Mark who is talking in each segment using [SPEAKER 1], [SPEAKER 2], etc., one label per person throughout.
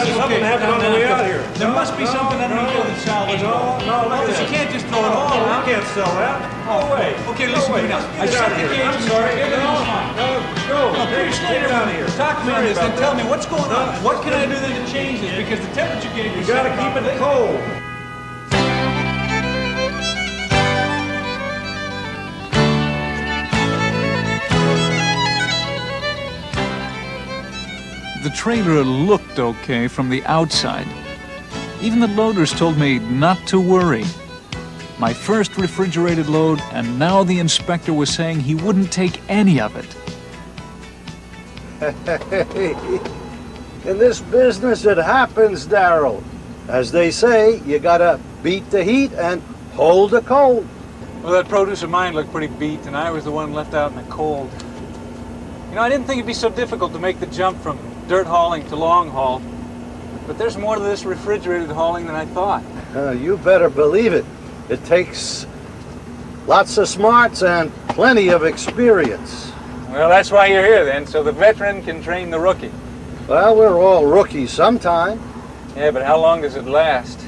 [SPEAKER 1] easy. Okay,
[SPEAKER 2] happened on the way out here.
[SPEAKER 1] There must be something underneath here that's salvageable.
[SPEAKER 2] No, look at
[SPEAKER 1] Because you
[SPEAKER 2] that.
[SPEAKER 1] can't just throw it all
[SPEAKER 2] I
[SPEAKER 1] around.
[SPEAKER 2] can't sell that. No way.
[SPEAKER 1] Okay, listen to me now. I
[SPEAKER 2] Get
[SPEAKER 1] set
[SPEAKER 2] out of
[SPEAKER 1] the
[SPEAKER 2] here.
[SPEAKER 1] cage
[SPEAKER 2] I'm
[SPEAKER 1] and
[SPEAKER 2] sorry.
[SPEAKER 1] everything's fine.
[SPEAKER 2] No, go.
[SPEAKER 1] No,
[SPEAKER 2] Hey,
[SPEAKER 1] please
[SPEAKER 2] get out of here.
[SPEAKER 1] Talk to me on
[SPEAKER 2] Sorry
[SPEAKER 1] this, then
[SPEAKER 2] about
[SPEAKER 1] tell
[SPEAKER 2] that.
[SPEAKER 1] me what's going on. What can I do then to change this? Because the temperature gauge
[SPEAKER 2] You
[SPEAKER 1] is
[SPEAKER 2] gotta
[SPEAKER 1] set
[SPEAKER 2] keep it
[SPEAKER 1] properly.
[SPEAKER 2] cold.
[SPEAKER 3] The trailer looked okay from the outside. Even the loaders told me not to worry. My first refrigerated load, and now the inspector was saying he wouldn't take any of it.
[SPEAKER 4] Hey, in this business it happens, Darryl. As they say, you gotta beat the heat and hold the cold.
[SPEAKER 3] Well, that produce of mine looked pretty beat, and I was the one left out in the cold. You know, I didn't think it'd be so difficult to make the jump from dirt hauling to long haul. But there's more to this refrigerated hauling than I thought.
[SPEAKER 4] You better believe it. It takes lots of smarts and plenty of experience.
[SPEAKER 3] Well, that's why you're here then, so the veteran can train the rookie.
[SPEAKER 4] Well, we're all rookies sometime.
[SPEAKER 3] Yeah, but how long does it last?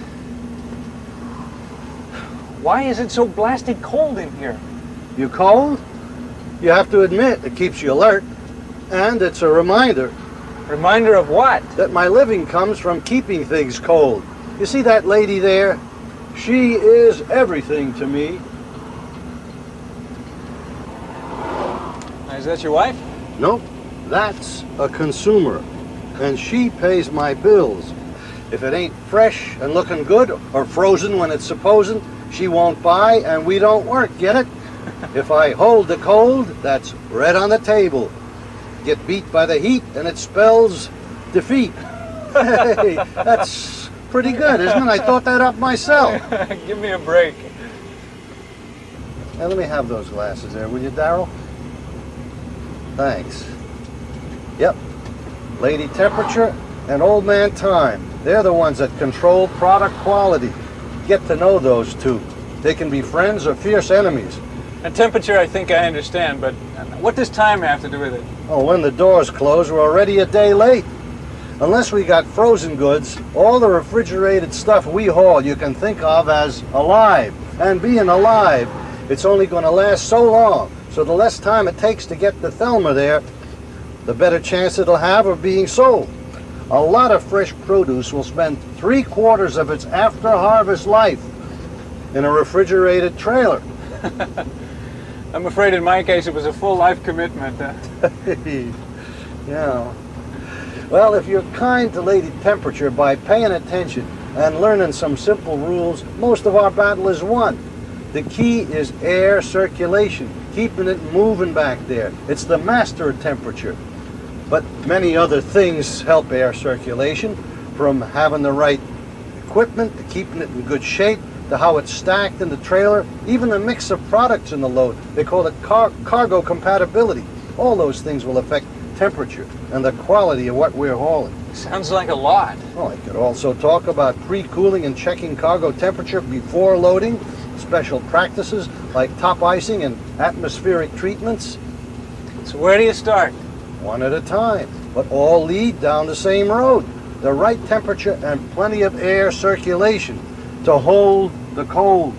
[SPEAKER 3] Why is it so blasted cold in here?
[SPEAKER 4] You cold? You have to admit it keeps you alert. And it's a reminder
[SPEAKER 3] Reminder of what?
[SPEAKER 4] that my living comes from keeping things cold. You see that lady there? She is everything to me.
[SPEAKER 3] Is that your wife?
[SPEAKER 4] Nope, that's a consumer, and she pays my bills. If it ain't fresh and looking good, or frozen when it's supposed, she won't buy, and we don't work, get it? If I hold the cold, that's bread on the table. Get beat by the heat, and it spells defeat. Hey, that's pretty good, isn't it? I thought that up myself.
[SPEAKER 3] Give me a break.
[SPEAKER 4] Now, let me have those glasses there, will you, Darryl? Thanks. Yep. Lady Temperature and Old Man Time. They're the ones that control product quality. Get to know those two. They can be friends or fierce enemies.
[SPEAKER 3] And temperature, I think I understand, but what does time have to do with it?
[SPEAKER 4] Oh, when the doors close, we're already a day late. Unless we got frozen goods, all the refrigerated stuff we haul you can think of as alive. And being alive, it's only going to last so long. So the less time it takes to get the Thelma there, the better chance it'll have of being sold. A lot of fresh produce will spend 3/4 of its after-harvest life in a refrigerated trailer.
[SPEAKER 3] I'm afraid in my case it was a full life commitment.
[SPEAKER 4] Yeah. Well, if you're kind to Lady Temperature by paying attention and learning some simple rules, most of our battle is won. The key is air circulation, keeping it moving back there. It's the master of temperature. But many other things help air circulation, from having the right equipment to keeping it in good shape, to how it's stacked in the trailer, even the mix of products in the load. They call it cargo compatibility. All those things will affect temperature and the quality of what we're hauling.
[SPEAKER 3] Sounds like a lot.
[SPEAKER 4] Well, I could also talk about pre-cooling and checking cargo temperature before loading, special practices like top icing and atmospheric treatments.
[SPEAKER 3] So where do you start?
[SPEAKER 4] One at a time, but all lead down the same road. The right temperature and plenty of air circulation to hold the cold.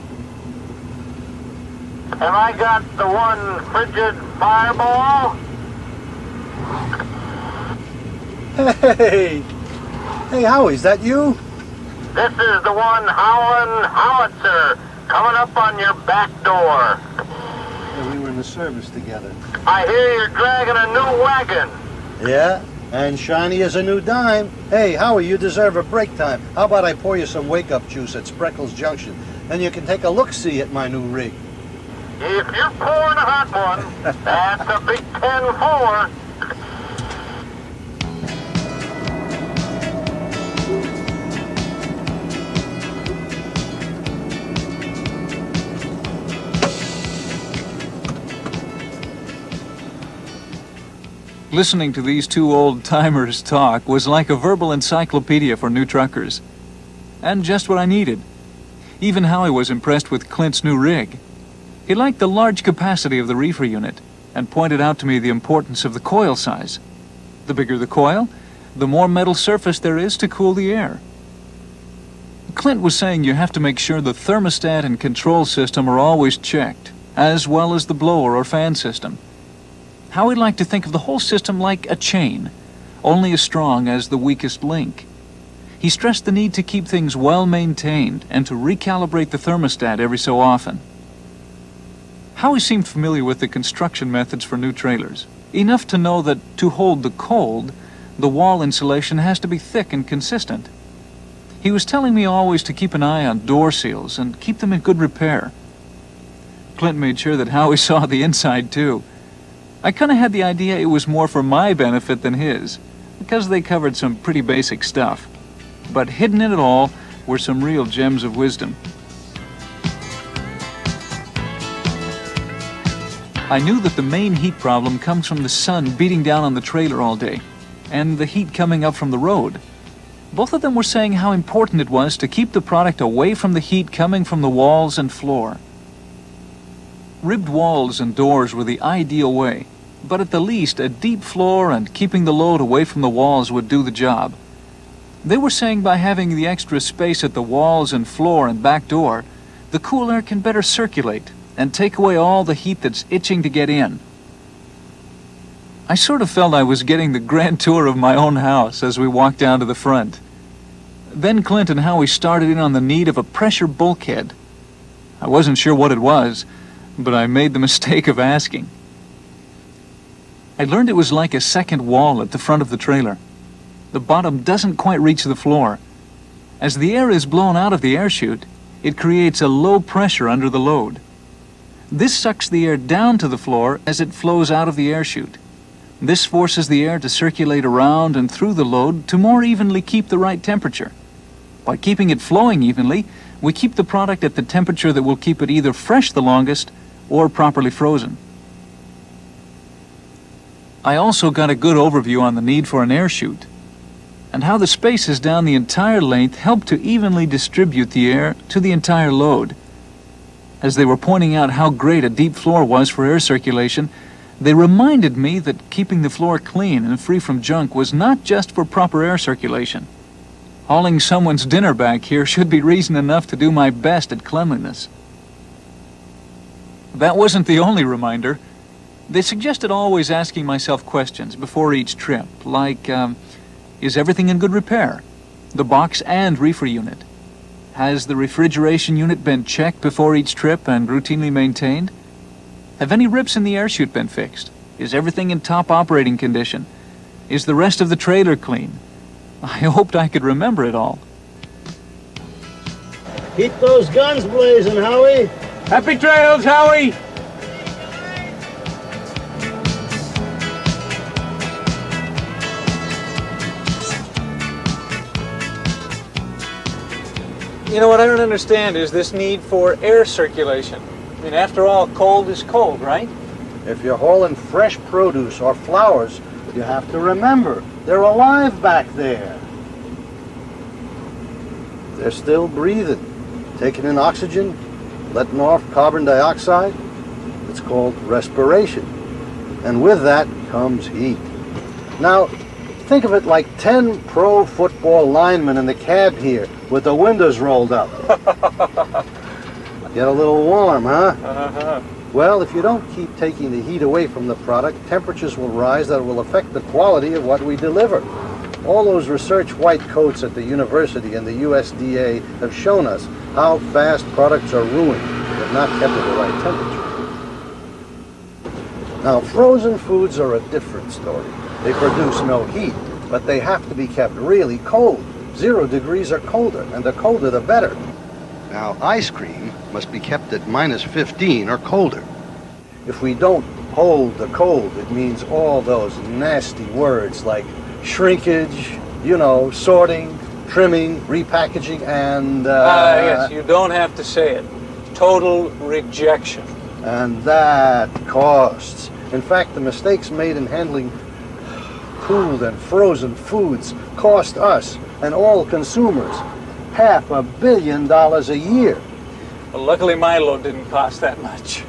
[SPEAKER 5] Have I got the one frigid fireball?
[SPEAKER 4] Hey! Hey, Howie, is that you?
[SPEAKER 5] This is the one howling howitzer coming up on your back door.
[SPEAKER 4] Yeah, we were in the service together.
[SPEAKER 5] I hear you're dragging a new wagon.
[SPEAKER 4] Yeah, and shiny as a new dime. Hey, Howie, you deserve a break time. How about I pour you some wake-up juice at Spreckles Junction, and you can take a look-see at my new rig.
[SPEAKER 5] If you're pouring a hot one, that's a big 10-4.
[SPEAKER 3] Listening to these two old-timers talk was like a verbal encyclopedia for new truckers. And just what I needed. Even Howie was impressed with Clint's new rig. He liked the large capacity of the reefer unit and pointed out to me the importance of the coil size. The bigger the coil, the more metal surface there is to cool the air. Clint was saying you have to make sure the thermostat and control system are always checked, as well as the blower or fan system. Howie'd like to think of the whole system like a chain, only as strong as the weakest link. He stressed the need to keep things well maintained and to recalibrate the thermostat every so often. Howie seemed familiar with the construction methods for new trailers, enough to know that to hold the cold, the wall insulation has to be thick and consistent. He was telling me always to keep an eye on door seals and keep them in good repair. Clint made sure that Howie saw the inside too. I kind of had the idea it was more for my benefit than his, because they covered some pretty basic stuff. But hidden in it all were some real gems of wisdom. I knew that the main heat problem comes from the sun beating down on the trailer all day, and the heat coming up from the road. Both of them were saying how important it was to keep the product away from the heat coming from the walls and floor. Ribbed walls and doors were the ideal way, but at the least a deep floor and keeping the load away from the walls would do the job. They were saying by having the extra space at the walls and floor and back door, the cool air can better circulate and take away all the heat that's itching to get in. I sort of felt I was getting the grand tour of my own house as we walked down to the front. Then Clint and Howie started in on the need of a pressure bulkhead. I wasn't sure what it was, but I made the mistake of asking. I learned it was like a second wall at the front of the trailer. The bottom doesn't quite reach the floor. As the air is blown out of the air chute, it creates a low pressure under the load. This sucks the air down to the floor as it flows out of the air chute. This forces the air to circulate around and through the load to more evenly keep the right temperature. By keeping it flowing evenly, we keep the product at the temperature that will keep it either fresh the longest or properly frozen. I also got a good overview on the need for an air chute, and how the spaces down the entire length help to evenly distribute the air to the entire load. As they were pointing out how great a deep floor was for air circulation, they reminded me that keeping the floor clean and free from junk was not just for proper air circulation. Hauling someone's dinner back here should be reason enough to do my best at cleanliness. That wasn't the only reminder. They suggested always asking myself questions before each trip, like, is everything in good repair? The box and reefer unit. Has the refrigeration unit been checked before each trip and routinely maintained? Have any rips in the air chute been fixed? Is everything in top operating condition? Is the rest of the trailer clean? I hoped I could remember it all.
[SPEAKER 4] Keep those guns blazing, Howie.
[SPEAKER 1] Happy trails, Howie!
[SPEAKER 3] You know, what I don't understand is this need for air circulation. I mean, after all, cold is cold, right?
[SPEAKER 4] If you're hauling fresh produce or flowers, you have to remember they're alive back there. They're still breathing, taking in oxygen, letting off carbon dioxide. It's called respiration. And with that comes heat. Now, think of it like 10 pro football linemen in the cab here with the windows rolled up. Get a little warm, huh?
[SPEAKER 3] Uh-huh.
[SPEAKER 4] Well, if you don't keep taking the heat away from the product, temperatures will rise that will affect the quality of what we deliver. All those research white coats at the university and the USDA have shown us how fast products are ruined if not kept at the right temperature. Now, frozen foods are a different story. They produce no heat, but they have to be kept really cold. 0 degrees or colder, and the colder the better. Now, ice cream must be kept at -15 or colder. If we don't hold the cold, it means all those nasty words like shrinkage, you know, sorting, trimming, repackaging, and...
[SPEAKER 3] Yes, you don't have to say it. Total rejection.
[SPEAKER 4] And that costs. In fact, the mistakes made in handling cooled and frozen foods cost us and all consumers $500 million a year.
[SPEAKER 3] Well, luckily my load didn't cost that much.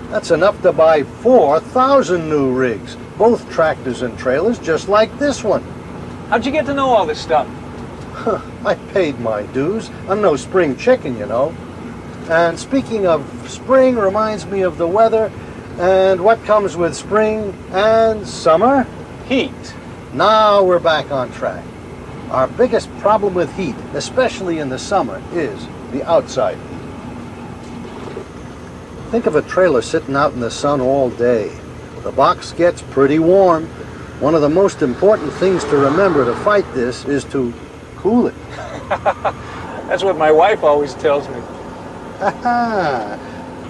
[SPEAKER 4] That's enough to buy 4,000 new rigs, both tractors and trailers just like this one.
[SPEAKER 1] How'd you get to know all this stuff?
[SPEAKER 4] I paid my dues. I'm no spring chicken, you know. And speaking of spring reminds me of the weather and what comes with spring and summer.
[SPEAKER 1] Heat.
[SPEAKER 4] Now we're back on track. Our biggest problem with heat, especially in the summer, is the outside heat. Think of a trailer sitting out in the sun all day. The box gets pretty warm. One of the most important things to remember to fight this is to cool it.
[SPEAKER 1] That's what my wife always tells me.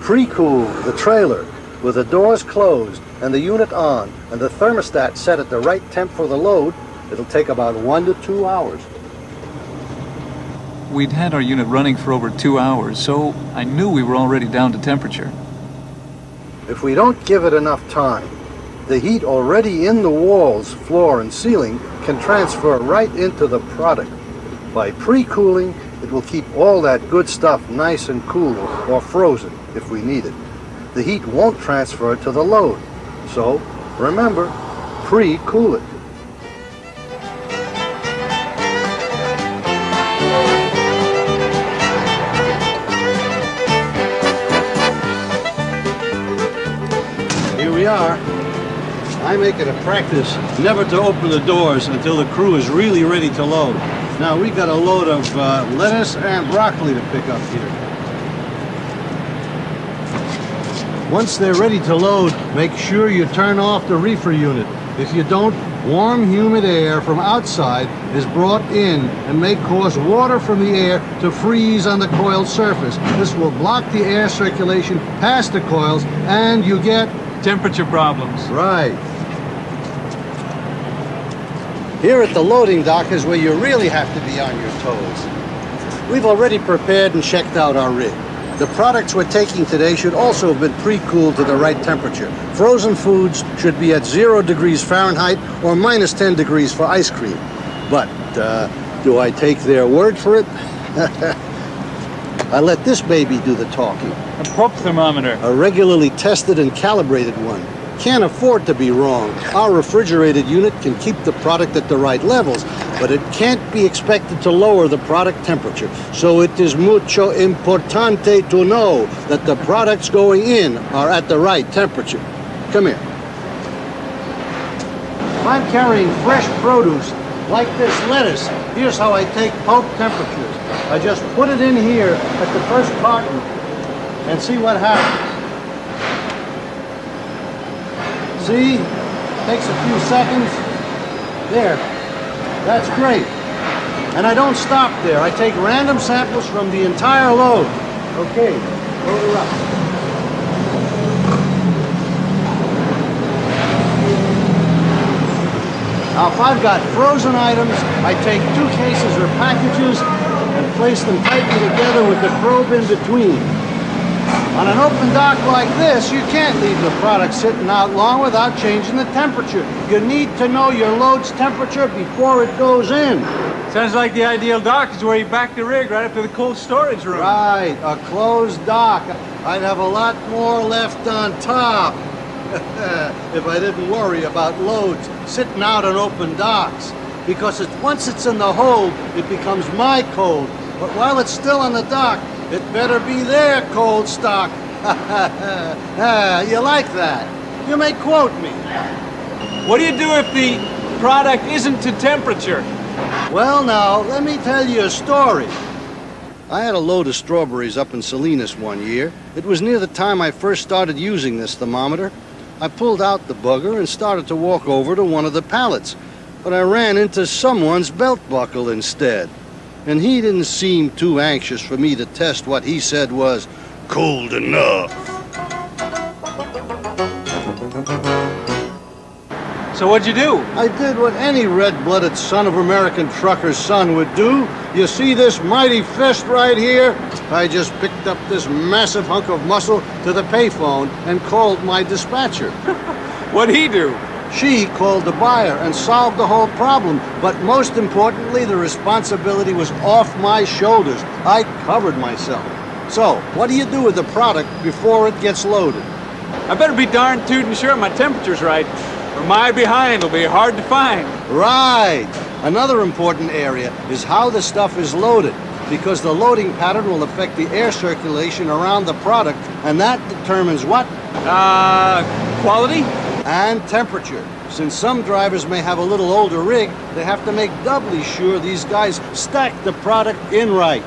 [SPEAKER 4] Pre-cool the trailer with the doors closed and the unit on and the thermostat set at the right temp for the load. It'll take about 1 to 2 hours.
[SPEAKER 3] We'd had our unit running for over 2 hours, so I knew we were already down to temperature.
[SPEAKER 4] If we don't give it enough time, the heat already in the walls, floor, and ceiling can transfer right into the product. By pre-cooling, it will keep all that good stuff nice and cool or frozen if we need it. The heat won't transfer to the load. So, remember, pre-cool it. Here we are. I make it a practice never to open the doors until the crew is really ready to load. Now we got a load of lettuce and broccoli to pick up here. Once they're ready to load, make sure you turn off the reefer unit. If you don't, warm, humid air from outside is brought in and may cause water from the air to freeze on the coiled surface. This will block the air circulation past the coils and you get
[SPEAKER 1] Temperature problems.
[SPEAKER 4] right. Here at the loading dock is where you really have to be on your toes. We've already prepared and checked out our rig. The products we're taking today should also have been pre-cooled to the right temperature. Frozen foods should be at 0 degrees Fahrenheit or minus 10 degrees for ice cream. But do I take their word for it? I let this baby do the talking.
[SPEAKER 1] A pulp thermometer.
[SPEAKER 4] A regularly tested and calibrated one. Can't afford to be wrong. Our refrigerated unit can keep the product at the right levels, but it can't be expected to lower the product temperature. So it is mucho importante to know that the products going in are at the right temperature. Come here. If I'm carrying fresh produce, like this lettuce, here's how I take pulp temperatures. I just put it in here at the first carton and see what happens. See? Takes a few seconds. There. That's great. And I don't stop there. I take random samples from the entire load. Okay, load her up. Now, if I've got frozen items, I take 2 cases or packages and place them tightly together with the probe in between. On an open dock like this, you can't leave the product sitting out long without changing the temperature. You need to know your load's temperature before it goes in.
[SPEAKER 1] Sounds like the ideal dock is where you back the rig right up to the cold storage room.
[SPEAKER 4] Right, a closed dock. I'd have a lot more left on top if I didn't worry about loads sitting out on open docks. Because once it's in the hold, it becomes my cold. But while it's still on the dock, it better be their cold stock. You like that? You may quote me.
[SPEAKER 1] What do you do if the product isn't to temperature?
[SPEAKER 4] Well, now, let me tell you a story. I had a load of strawberries up in Salinas one year. It was near the time I first started using this thermometer. I pulled out the bugger and started to walk over to one of the pallets, but I ran into someone's belt buckle instead. And he didn't seem too anxious for me to test what he said was cold enough.
[SPEAKER 1] So what'd you do?
[SPEAKER 4] I did what any red-blooded son of American trucker's son would do. You see this mighty fist right here? I just picked up this massive hunk of muscle to the payphone and called my dispatcher.
[SPEAKER 1] What'd he do?
[SPEAKER 4] She called the buyer and solved the whole problem. But most importantly, the responsibility was off my shoulders. I covered myself. So, what do you do with the product before it gets loaded?
[SPEAKER 1] I better be darn tootin' sure my temperature's right, or my behind will be hard to find.
[SPEAKER 4] Right. Another important area is how the stuff is loaded, because the loading pattern will affect the air circulation around the product, and that determines what?
[SPEAKER 1] Quality?
[SPEAKER 4] And temperature. Since some drivers may have a little older rig, they have to make doubly sure these guys stack the product in right.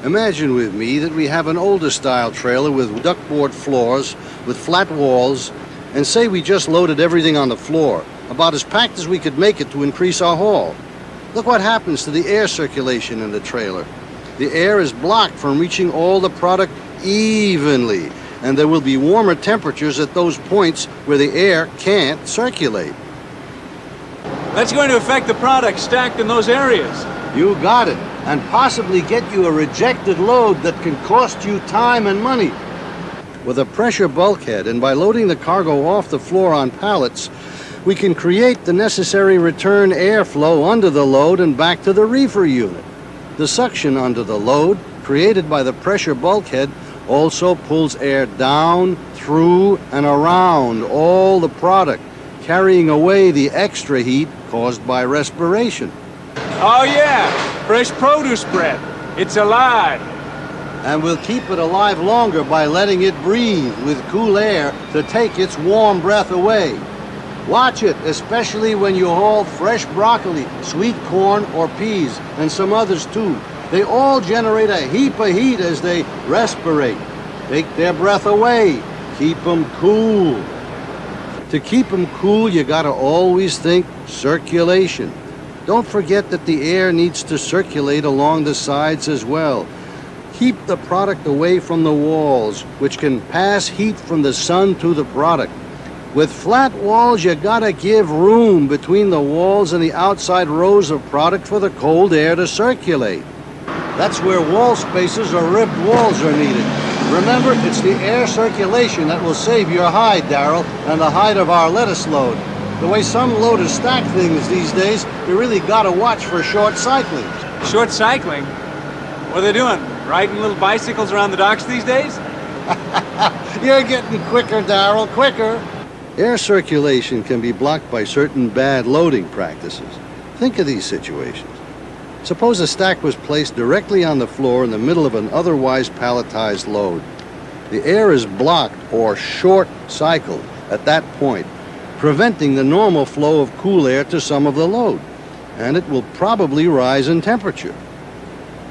[SPEAKER 4] Imagine with me that we have an older style trailer with duckboard floors, with flat walls, and say we just loaded everything on the floor, about as packed as we could make it to increase our haul. Look what happens to the air circulation in the trailer. The air is blocked from reaching all the product evenly, and there will be warmer temperatures at those points where the air can't circulate.
[SPEAKER 1] That's going to affect the product stacked in those areas.
[SPEAKER 4] You got it, and possibly get you a rejected load that can cost you time and money. With a pressure bulkhead and by loading the cargo off the floor on pallets, we can create the necessary return airflow under the load and back to the reefer unit. The suction under the load, created by the pressure bulkhead, also pulls air down, through, and around all the product, carrying away the extra heat caused by respiration.
[SPEAKER 1] Oh yeah, fresh produce bread. It's alive.
[SPEAKER 4] And we'll keep it alive longer by letting it breathe with cool air to take its warm breath away. Watch it, especially when you haul fresh broccoli, sweet corn, or peas, and some others too. They all generate a heap of heat as they respirate. Take their breath away. Keep them cool. To keep them cool, you gotta always think circulation. Don't forget that the air needs to circulate along the sides as well. Keep the product away from the walls, which can pass heat from the sun to the product. With flat walls, you gotta give room between the walls and the outside rows of product for the cold air to circulate. That's where wall spaces or ribbed walls are needed. Remember, it's the air circulation that will save your hide, Darrell, and the hide of our lettuce load. The way some loaders stack things these days, you really gotta watch for short cycling.
[SPEAKER 1] Short cycling? What are they doing? Riding little bicycles around the docks these days?
[SPEAKER 4] You're getting quicker, Darrell, quicker. Air circulation can be blocked by certain bad loading practices. Think of these situations. Suppose a stack was placed directly on the floor in the middle of an otherwise palletized load. The air is blocked or short-cycled at that point, preventing the normal flow of cool air to some of the load, and it will probably rise in temperature.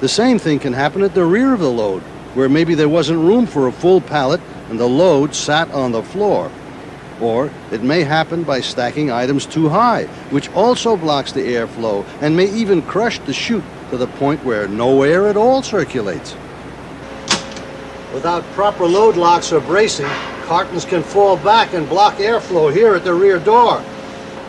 [SPEAKER 4] The same thing can happen at the rear of the load, where maybe there wasn't room for a full pallet and the load sat on the floor. Or it may happen by stacking items too high, which also blocks the airflow and may even crush the chute to the point where no air at all circulates. Without proper load locks or bracing, cartons can fall back and block airflow here at the rear door.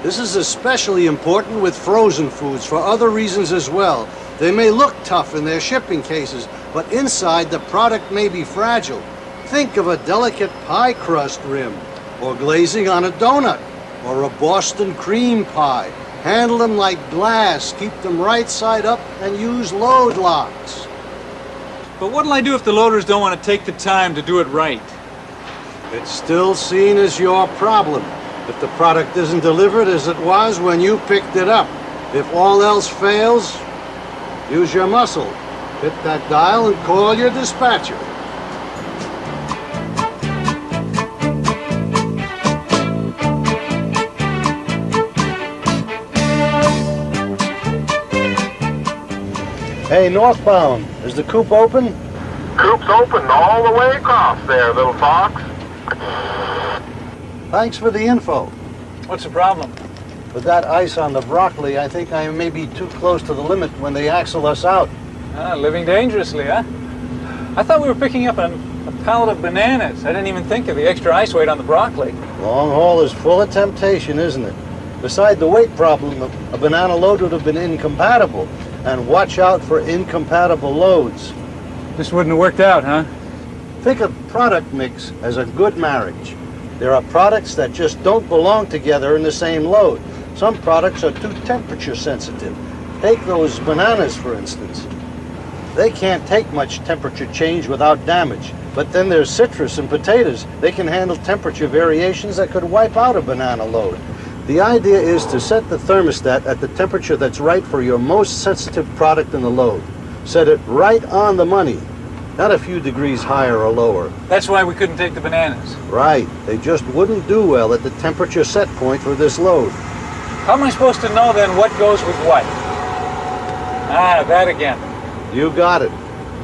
[SPEAKER 4] This is especially important with frozen foods for other reasons as well. They may look tough in their shipping cases, but inside the product may be fragile. Think of a delicate pie crust rim, or glazing on a donut, or a Boston cream pie. Handle them like glass, keep them right side up, and use load locks.
[SPEAKER 1] But what'll I do if the loaders don't want to take the time to do it right?
[SPEAKER 4] It's still seen as your problem if the product isn't delivered as it was when you picked it up. If all else fails, use your muscle. Hit that dial and call your dispatcher. Hey, northbound, is the coop open?
[SPEAKER 5] Coop's open all the way across there, little fox.
[SPEAKER 4] Thanks for the info.
[SPEAKER 1] What's the problem?
[SPEAKER 4] With that ice on the broccoli, I think I may be too close to the limit when they axle us out.
[SPEAKER 3] Living dangerously, huh? I thought we were picking up a pallet of bananas. I didn't even think of the extra ice weight on the broccoli.
[SPEAKER 4] Long haul is full of temptation, isn't it? Beside the weight problem, a banana load would have been incompatible. And watch out for incompatible loads.
[SPEAKER 1] This wouldn't have worked out, huh?
[SPEAKER 4] Think of product mix as a good marriage. There are products that just don't belong together in the same load. Some products are too temperature sensitive. Take those bananas, for instance. They can't take much temperature change without damage. But then there's citrus and potatoes. They can handle temperature variations that could wipe out a banana load. The idea is to set the thermostat at the temperature that's right for your most sensitive product in the load. Set it right on the money, not a few degrees higher or lower.
[SPEAKER 3] That's why we couldn't take the bananas.
[SPEAKER 4] Right, they just wouldn't do well at the temperature set point for this load.
[SPEAKER 3] How am I supposed to know then what goes with what? Ah, that again.
[SPEAKER 4] You got it.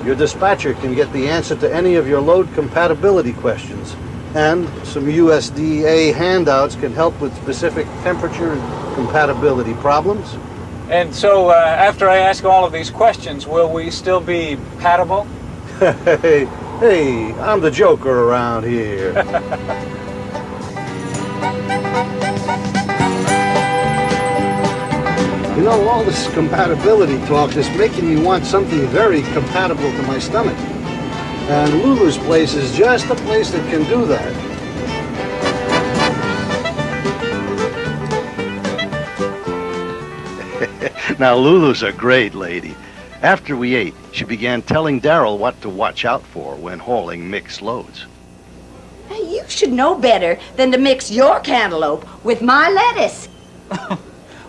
[SPEAKER 4] Your dispatcher can get the answer to any of your load compatibility questions. And some USDA handouts can help with specific temperature and compatibility problems.
[SPEAKER 3] And so, after I ask all of these questions, will we still be compatible?
[SPEAKER 4] Hey, I'm the joker around here. You know, all this compatibility talk is making me want something very compatible to my stomach. And Lulu's place is just the place that can do that.
[SPEAKER 6] Now, Lulu's a great lady. After we ate, she began telling Darrell what to watch out for when hauling mixed loads.
[SPEAKER 7] Hey, you should know better than to mix your cantaloupe with my lettuce.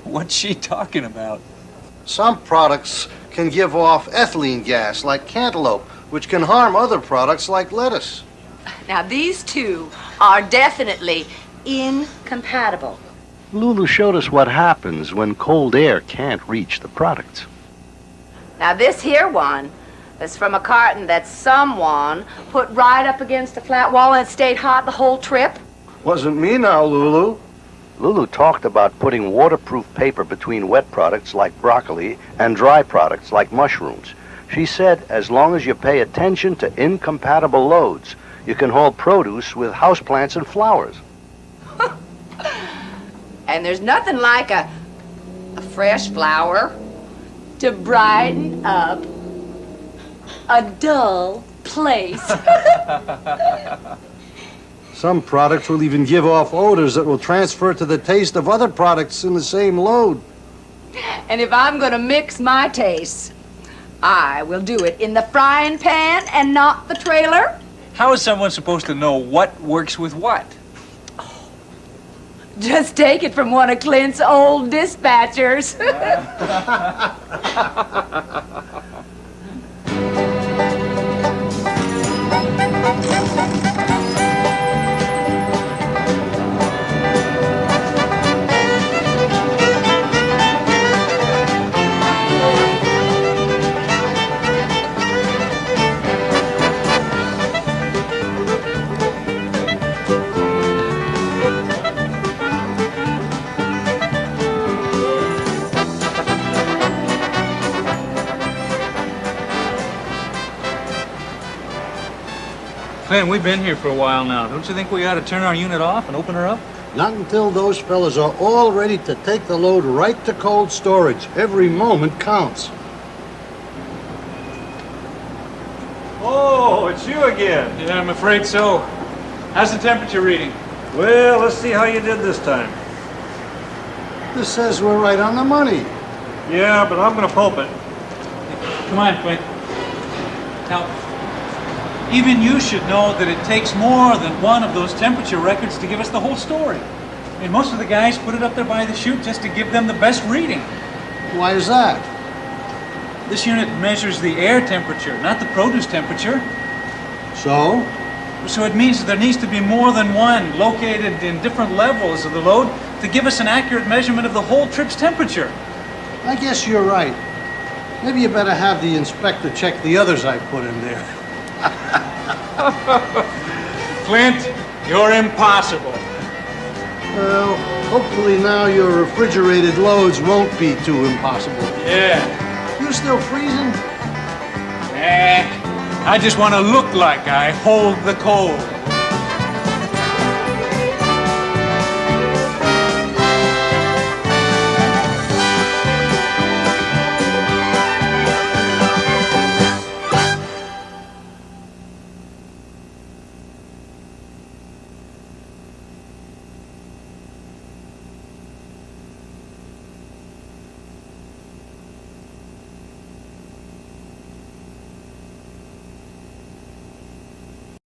[SPEAKER 3] What's she talking about?
[SPEAKER 4] Some products can give off ethylene gas, like cantaloupe, which can harm other products like lettuce.
[SPEAKER 7] Now, these two are definitely incompatible.
[SPEAKER 6] Lulu showed us what happens when cold air can't reach the products.
[SPEAKER 7] Now, this here one is from a carton that someone put right up against a flat wall and it stayed hot the whole trip.
[SPEAKER 4] Wasn't me now, Lulu.
[SPEAKER 6] Lulu talked about putting waterproof paper between wet products like broccoli and dry products like mushrooms. She said as long as you pay attention to incompatible loads, you can haul produce with houseplants and flowers.
[SPEAKER 7] And there's nothing like a fresh flower to brighten up a dull place.
[SPEAKER 4] Some products will even give off odors that will transfer to the taste of other products in the same load.
[SPEAKER 7] And if I'm gonna mix my tastes, I will do it in the frying pan and not the trailer.
[SPEAKER 3] How is someone supposed to know what works with what?
[SPEAKER 7] Just take it from one of Clint's old dispatchers.
[SPEAKER 3] Clint, we've been here for a while now. Don't you think we ought to turn our unit off and open her up?
[SPEAKER 4] Not until those fellas are all ready to take the load right to cold storage. Every moment counts.
[SPEAKER 2] Oh, it's you again.
[SPEAKER 1] Yeah, I'm afraid so. How's the temperature reading?
[SPEAKER 2] Well, let's see how you did this time.
[SPEAKER 4] This says we're right on the money.
[SPEAKER 2] Yeah, but I'm gonna pulp it.
[SPEAKER 1] Come on, Clint. Now, even you should know that it takes more than one of those temperature records to give us the whole story. And most of the guys put it up there by the chute just to give them the best reading.
[SPEAKER 4] Why is that?
[SPEAKER 1] This unit measures the air temperature, not the produce temperature.
[SPEAKER 4] So?
[SPEAKER 1] So it means that there needs to be more than one located in different levels of the load to give us an accurate measurement of the whole trip's temperature.
[SPEAKER 4] I guess you're right. Maybe you better have the inspector check the others I put in there.
[SPEAKER 1] Clint, you're impossible.
[SPEAKER 4] Well, hopefully now your refrigerated loads won't be too impossible.
[SPEAKER 1] Yeah.
[SPEAKER 4] You still freezing?
[SPEAKER 1] I just want to look like I hold the cold.